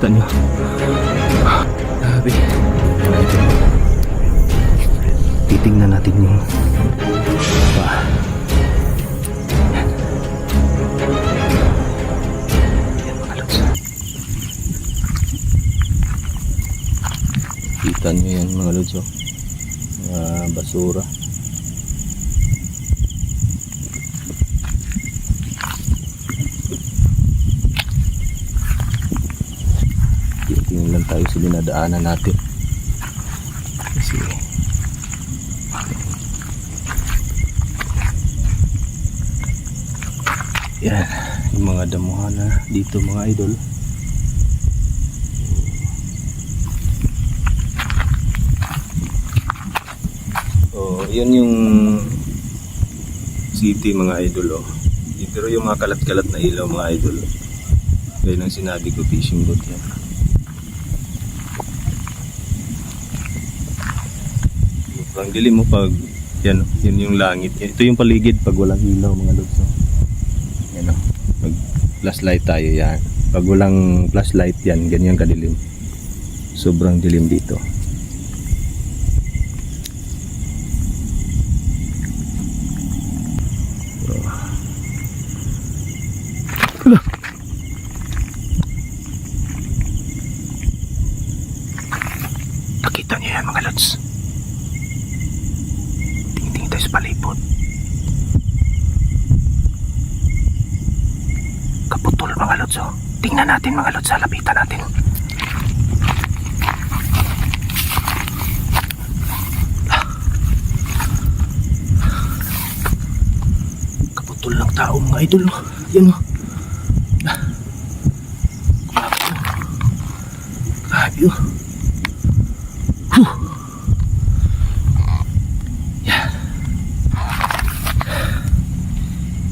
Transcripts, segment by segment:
nakita nyo. Grabe. Titingnan natin yung paa. Yan mga lods. Kita nyo yan mga lods, oh. Basura. Tingin lang tayo sa dinadaanan natin kasi yan yung mga damuhan na dito mga idol. Oh, yun yung city mga idol, oh. Pero yung mga kalat-kalat na ilaw mga idol, gaya ng sinabi ko, fishing boat yan. Ang dilim mo pag yan, yun yung langit. Ito yung paligid pag walang ilaw mga lods. Yan, pag flashlight tayo yan. Pag walang flashlight yan, ganyan kadilim. Sobrang dilim dito. Nakita niyo yan mga lods. Tingin tayo sa palipod. Kaputol mga lods, oh. Tingnan natin mga lods, lapitan natin. Kaputol ng tao mga idol, oh. Yan, oh. Grabe, oh.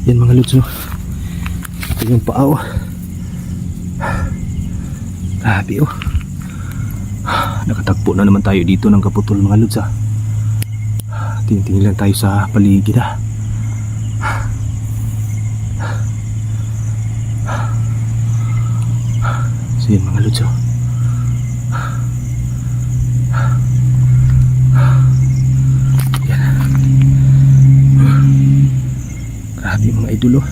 Yan mga lods, no? Ito yung paa, oh. Grabe, oh. Nakatagpo na naman tayo dito ng kaputol mga lods, ah. Tingin lang tayo sa paligid, ah. So yan mga lods, oh. Grabe mga idol, oh.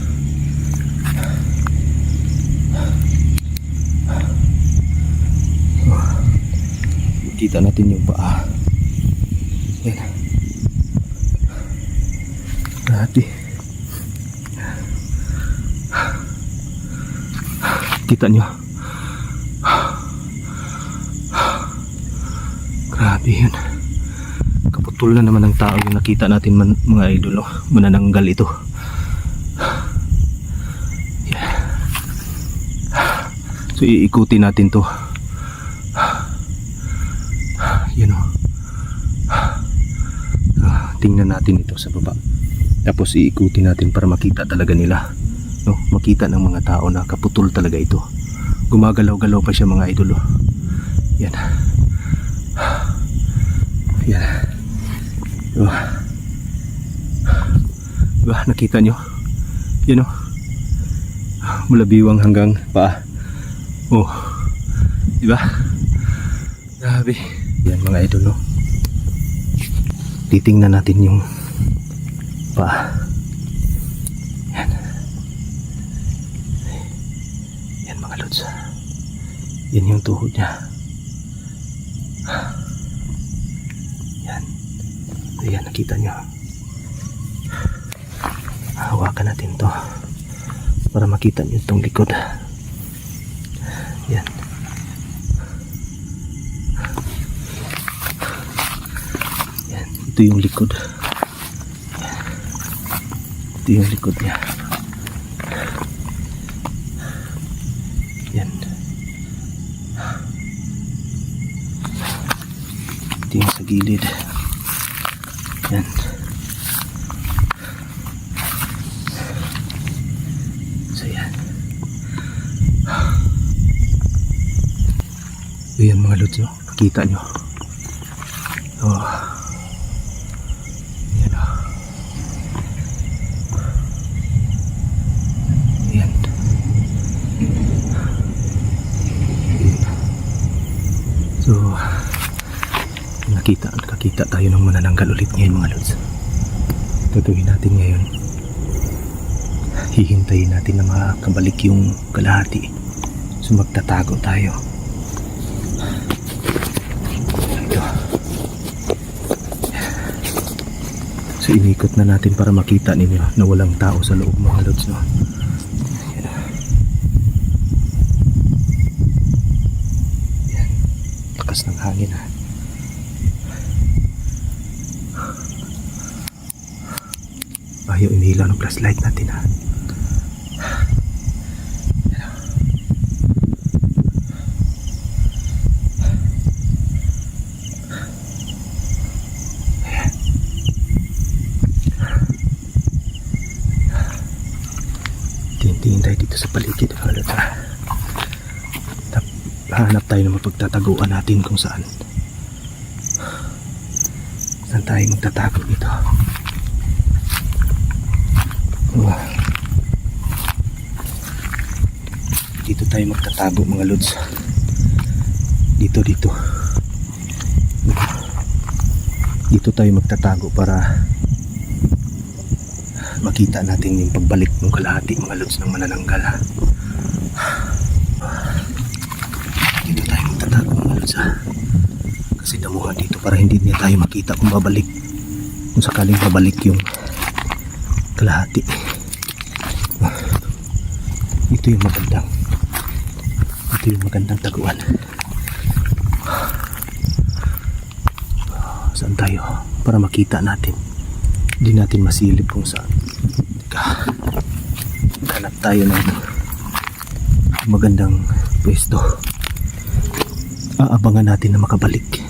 Kita natin yung paa. Yan. Grabe. Kita nyo. Grabe yun. Kaputol na naman ng tao yung nakita natin mga idol, oh. Manananggal ito. So iikutin natin to. Yan, o. Tingnan natin ito sa baba. Tapos iikutin natin para makita talaga nila, no? Makita ng mga tao na kaputol talaga ito. Gumagalaw-galaw pa siya mga idol, oh. Yan. Yan. Diba? Nakita nyo? Yan, o. Mula biwang hanggang paa. Oh, diba? Grabe. Yan mga idol, no? Titingnan natin yung paa. Yan. Yan mga lods. Yan yung tuhod niya. Yan. Ayan, nakita nyo. Hawakan natin to para makita nyo itong likod. Yan. Yan. Ito yung likod. Ito yung likod niya. Yan. Ito yung sa gilid. Yan. So yan. Ayan mga lods, no? Nakita nyo. Oh. Ayan, oh. Ayan. Ayan. Nakakita tayo ng manananggal ulit ngayon mga lods. Gagawin natin ngayon, hihintayin natin na makabalik yung kalahati. So magtatago tayo. Ito. So inikot na natin para makita ninyo na walang tao sa loob mga lods, no? Yan. Yan. Lakas ng hangin ha. Ayaw inilaw ng flashlight natin ha. Tingin tayo dito sa paligid. Hanap tayo ng mapagtataguan natin kung saan tayo magtatago dito. Dito tayo magtatago mga lods. Dito tayo magtatago para makita natin yung pagbalik ng kalahati mga lods ng manananggal. Dito tayo magtatago mga lods kasi damuhan dito para hindi niya tayo makita kung babalik, kung sakaling babalik yung kalahati. Ito yung magandang taguan. Saan tayo para makita natin, hindi natin masilip kung saan. Hanap tayo ng magandang pwesto. Aabangan natin na makabalik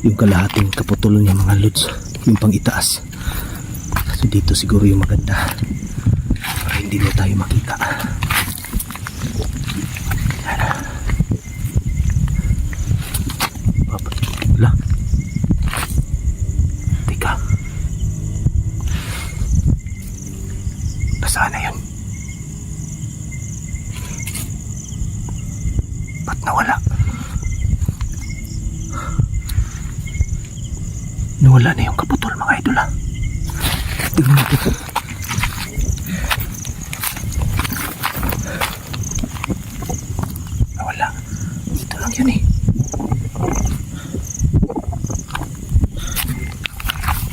yung kalahating kaputol niya mga lods, yung pang itaas. So dito siguro yung maganda para hindi na tayo makita. Wala. Teka, nasaan na yun? Ba't nawala? Nawala na yung kaputol mga idol ha. Tingnan natin. Nawala. Dito lang yun eh.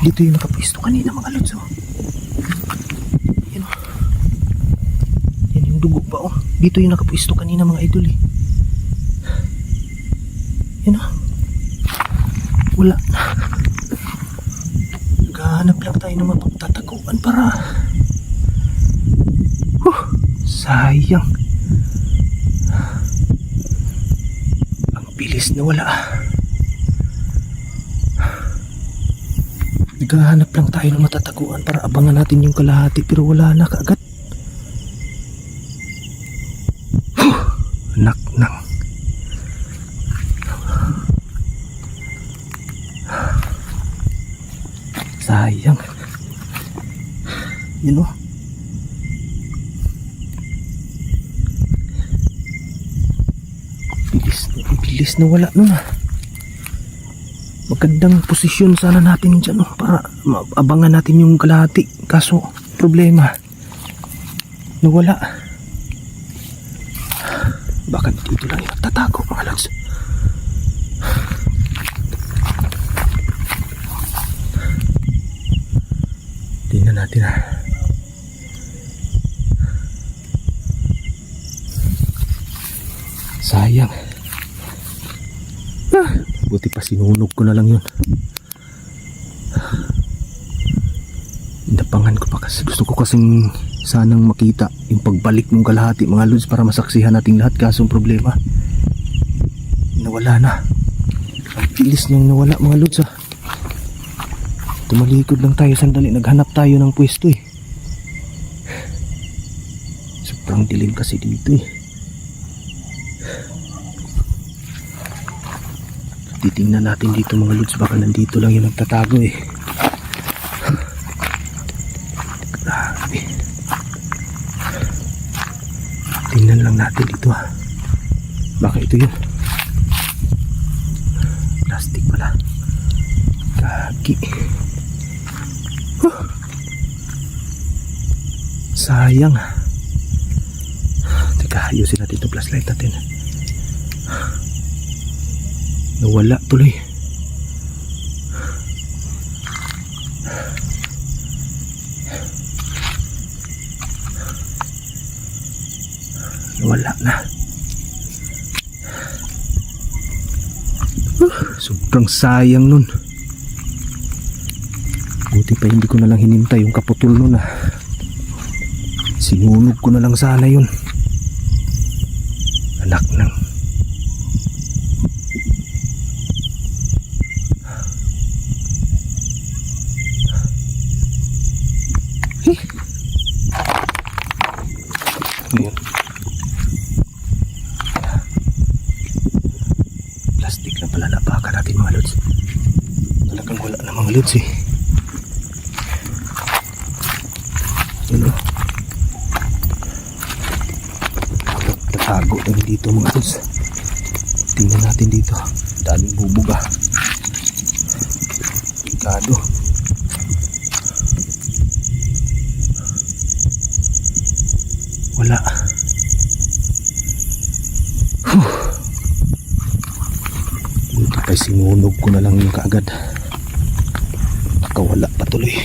Dito yung nakapwesto kanina mga lods oh. Yan oh. Yan yung dugo pa oh. Dito yung nakapwesto kanina mga idol eh. Yan oh. Wala. Naghahanap lang tayo ng mapagtataguan para sayang. Ang bilis na wala. Naghahanap lang tayo ng matataguan para abangan natin yung kalahati pero wala na kaagad. Anak nang sayang. Yun o. Bilis na wala nun ah. Magandang posisyon sana natin dyan oh, para abangan natin yung kalahati. Kaso problema, nawala. Baka dito lang yung nagtatago mga lods. Tingnan natin ha. Sayang. Buti pa sinunog ko na lang yun. Napangan ko pa kasi gusto ko kasing sanang makita yung pagbalik ng kalahati mga lods para masaksihan nating lahat. Kaso ang problema, nawala na. Ang bilis niyang nawala mga lods ha. Tumalikod lang tayo sandali, naghanap tayo ng pwesto eh. Sobrang dilim kasi dito eh. Titingnan natin dito mga lods, baka nandito lang yung nagtatago eh. Grabe. Tingnan lang natin dito ha. Baka ito yun. Plastic pala. Gagi. Huh. Sayang. Teka, ayusin natin itong flashlight natin. Nawala tuloy. Nawala na. Sobrang sayang nun. Buti pa hindi ko na lang hinintay yung kaputol nun ah. Sinunog ko na lang sana yun. Anak ng Ayan. Plastic na pala napakan natin mga lods. Talagang wala na mga lods eh. Ano? Tatago na dito mga lods. Tingnan natin dito. Daming bubog ah. Delikado. Wala. Buti pa sinunog ko na lang yung kaagad. Nakawala pa tuloy.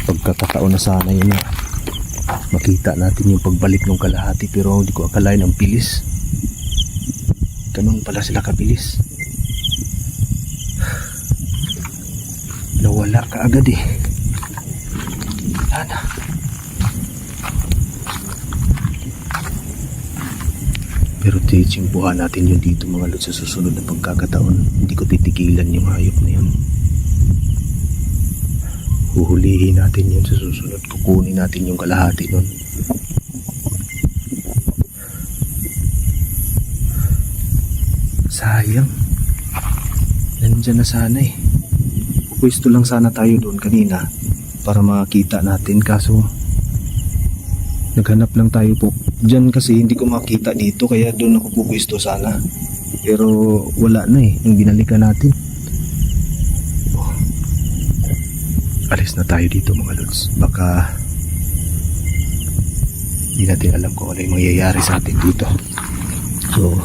Pagkakataon na sana yun na makita natin yung pagbalik ng kalahati, pero hindi ko akalain ang bilis. Ganun pala sila kabilis. Nawala kaagad eh. Sana. Pero titsimpuhan natin yun dito mga lods sa susunod na pagkakataon. Hindi ko titigilan yung hayop na yun. Huhulihin natin yun sa susunod. Kukunin natin yung kalahati nun. Sayang. Nandyan na sana eh. Pwesto lang sana tayo doon kanina para makita natin, kaso naghanap lang tayo po dyan kasi hindi ko makita dito, kaya doon ako pupwesto sana, pero wala na eh yung binalikan natin. Alis na tayo dito mga lods, baka hindi natin alam kung ano yung mangyayari sa atin dito. So